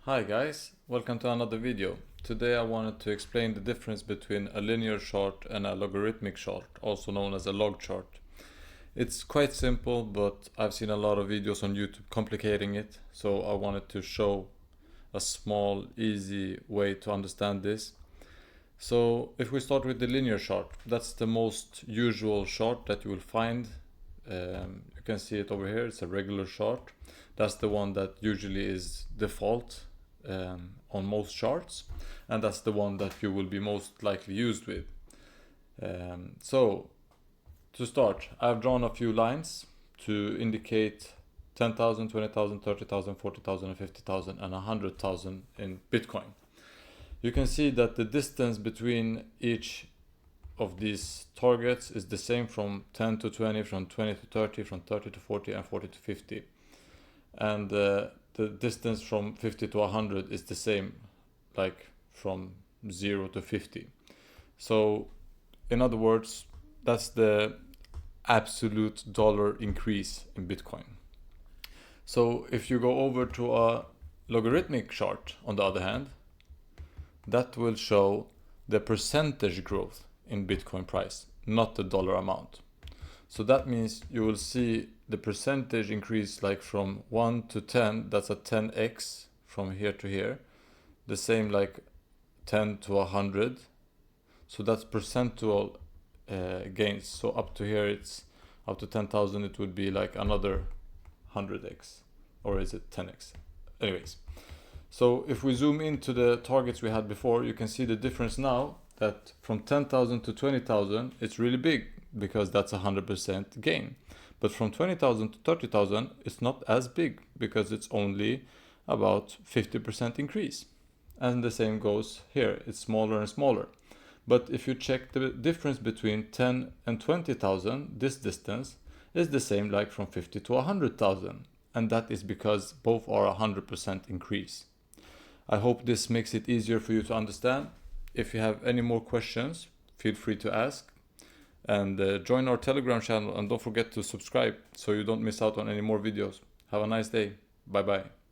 Hi guys, welcome to another video. Today I wanted to explain the difference between a linear chart and a logarithmic chart, also known as a log chart. It's quite simple, but I've seen a lot of videos on YouTube complicating it, so I wanted to show a small, easy way to understand this. So if we start with the linear chart, that's the most usual chart that you will find. You can see it over here, it's a regular chart. That's the one that usually is default on most charts, and that's the one that you will be most likely used with. So to start, I've drawn a few lines to indicate 10,000, 20,000, 30,000, 40,000, and 50,000 and 100,000 in Bitcoin. You can see that the distance between each of these targets is the same from 10 to 20, from 20 to 30, from 30 to 40, and 40 to 50. And the distance from 50 to 100 is the same, like from 0 to 50. So in other words, that's the absolute dollar increase in Bitcoin. So if you go over to a logarithmic chart, on the other hand, that will show the percentage growth in Bitcoin price, not the dollar amount. So that means you will see the percentage increase, like from 1 to 10, that's a 10x from here to here. The same like 10 to 100. So that's percentual gains. So up to here, it's up to 10,000, it would be like another 100x. Or is it 10x? Anyways. So if we zoom into the targets we had before, you can see the difference now, that from 10,000 to 20,000, it's really big because that's 100% gain. But from 20,000 to 30,000, it's not as big because it's only about 50% increase. And the same goes here, it's smaller and smaller. But if you check the difference between 10 and 20,000, this distance is the same like from 50 to 100,000. And that is because both are 100% increase. I hope this makes it easier for you to understand. If you have any more questions, feel free to ask. And join our Telegram channel, and don't forget to subscribe so you don't miss out on any more videos. Have a nice day. Bye bye.